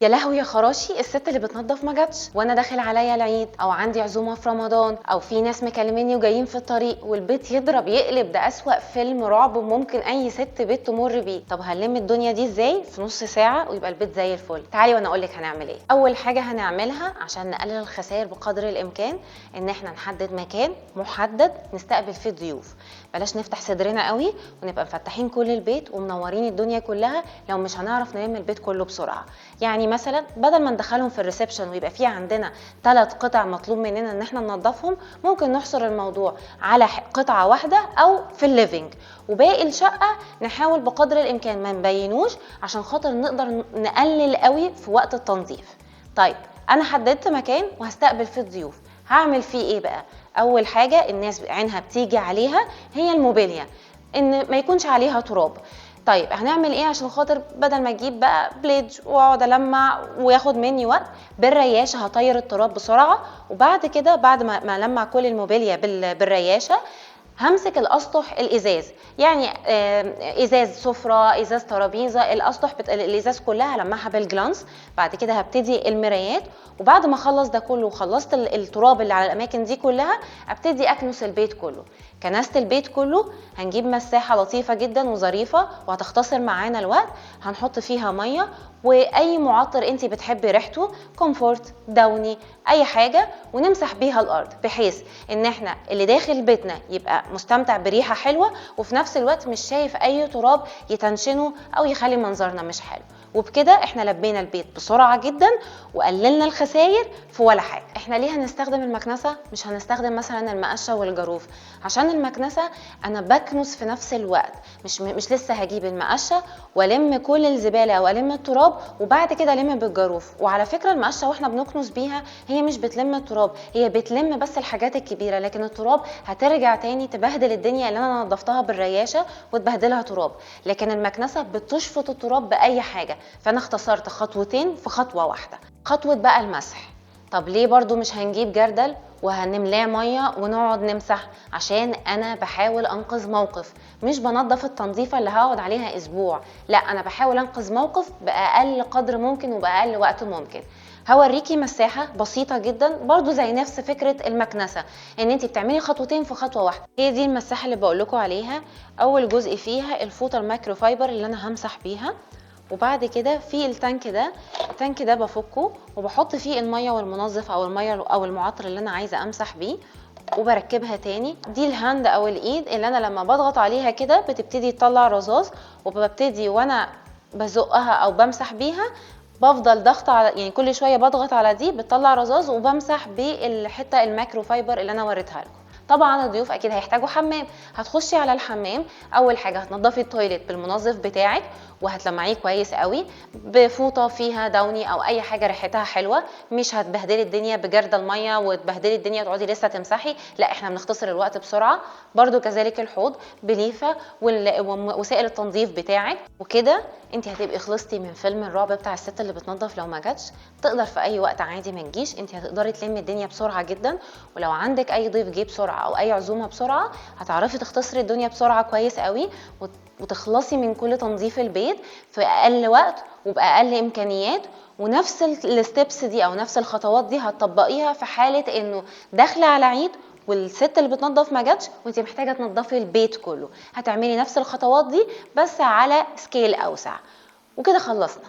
يا لهوي يا خراشي، الست اللي بتنظف ما جاتش وانا داخل عليا العيد او عندي عزومه في رمضان او في ناس مكلميني وجايين في الطريق والبيت يضرب يقلب. ده اسوأ فيلم رعب ممكن اي ست بيت تمر بيه. طب هنلم الدنيا دي ازاي في نص ساعه ويبقى البيت زي الفل؟ تعالي وانا اقول لك هنعمل ايه. اول حاجه هنعملها عشان نقلل الخسائر بقدر الامكان ان احنا نحدد مكان محدد نستقبل فيه الضيوف. بلاش نفتح صدرنا قوي ونبقى مفتحين كل البيت ومنورين الدنيا كلها لو مش هنعرف نلم البيت كله بسرعه. يعني مثلا بدل ما ندخلهم في الريسبشن ويبقى في عندنا 3 قطع مطلوب مننا ان احنا ننظفهم، ممكن نحصر الموضوع على قطعه واحده او في الليفينج، وباقي الشقه نحاول بقدر الامكان ما نبينوش عشان خاطر نقدر نقلل قوي في وقت التنظيف. طيب انا حددت مكان وهستقبل فيه الضيوف، هعمل فيه ايه بقى؟ اول حاجه الناس عينها بتيجي عليها هي الموبيليا، ان ما يكونش عليها تراب. طيب هنعمل ايه عشان خاطر بدل ما اجيب بقى بليدج واقعد المع وياخد مني وقت؟ بالرياشه هطير التراب بسرعه، وبعد كده بعد ما المع كل الموبيليا بالرياشه همسك الاسطح الازاز. يعني ازاز سفره، ازاز ترابيزه، الاسطح الازاز كلها هلمعها بالجلانس. بعد كده هبتدي المرايات، وبعد ما اخلص ده كله وخلصت التراب اللي على الاماكن دي كلها ابتدي اكنس البيت كله. كنست البيت كله هنجيب مساحه لطيفه جدا وظريفه وهتختصر معانا الوقت. هنحط فيها ميه واي معطر انت بتحبي ريحته، كومفورت، داوني، اي حاجه، ونمسح بيها الارض بحيث ان احنا اللي داخل بيتنا يبقى مستمتع بريحه حلوه وفي نفس الوقت مش شايف اي تراب يتنشنه او يخلي منظرنا مش حلو. وبكده احنا لبينا البيت بسرعه جدا وقللنا الخسائر في ولا حاجه. احنا ليه هنستخدم المكنسه؟ مش هنستخدم مثلا المقشه والجاروف. عشان المكنسه انا بكنس في نفس الوقت، مش لسه هجيب المقشه والم كل الزباله والم التراب وبعد كده الم بالجاروف. وعلى فكره المقشه واحنا بنكنس بيها هي مش بتلم التراب، هي بتلم بس الحاجات الكبيره، لكن التراب هترجع تاني تبهدل الدنيا اللي انا نظفتها بالرياشه وتبهدلها تراب. لكن المكنسه بتشفط التراب باي حاجه. فانا اختصرت خطوتين في خطوه واحده. خطوه بقى المسح، طب ليه برضو مش هنجيب جردل وهنملاه ميه ونقعد نمسح؟ عشان انا بحاول انقذ موقف، مش بنظف التنظيفه اللي هقعد عليها اسبوع، لا انا بحاول انقذ موقف باقل قدر ممكن وباقل وقت ممكن. هوريكي مساحه بسيطه جدا برضو زي نفس فكره المكنسه، ان انت بتعملي خطوتين في خطوه واحده. هي دي المساحه اللي بقول لكم عليها. اول جزء فيها الفوطه المايكرو فايبر اللي انا همسح بيها، وبعد كده في التانك ده بفكه وبحط فيه الميه والمنظف او الميه او المعطر اللي انا عايزه امسح بيه وبركبها تاني. دي الهاند او الايد اللي انا لما بضغط عليها كده بتبتدي تطلع رذاذ، وببتدي وانا بزقها او بمسح بيها بفضل ضغط على، يعني كل شويه بضغط على دي بتطلع رذاذ وبمسح بالحته المايكرو فايبر اللي انا وريتها لكم. طبعا الضيوف اكيد هيحتاجوا حمام. هتخشي على الحمام، اول حاجه هتنضفي التويليت بالمنظف بتاعك وهتلمعيه كويس قوي بفوطه فيها داوني او اي حاجه ريحتها حلوه. مش هتبهدلي الدنيا بجرد الميه وتبهدلي الدنيا وتقعدي لسه تمسحي، لا احنا بنختصر الوقت بسرعه. برده كذلك الحوض بليفه وسائل التنظيف بتاعك. وكده انت هتبقي خلصتي من فيلم الرعب بتاع الست اللي بتنظف لو ما جاتش. تقدر في اي وقت عادي ما تجيش، انت هتقدري تلمي الدنيا بسرعه جدا. ولو عندك اي ضيف جه بسرعه او اي عزومه بسرعه هتعرفي تختصري الدنيا بسرعه كويس قوي وتخلصي من كل تنظيف البيت في اقل وقت وباقل امكانيات. ونفس الستبس دي او نفس الخطوات دي هتطبقيها في حاله انه داخله على عيد والست اللي بتنظف ما جاتش وانت محتاجه تنظفي البيت كله. هتعملي نفس الخطوات دي بس على سكيل اوسع. وكده خلصنا.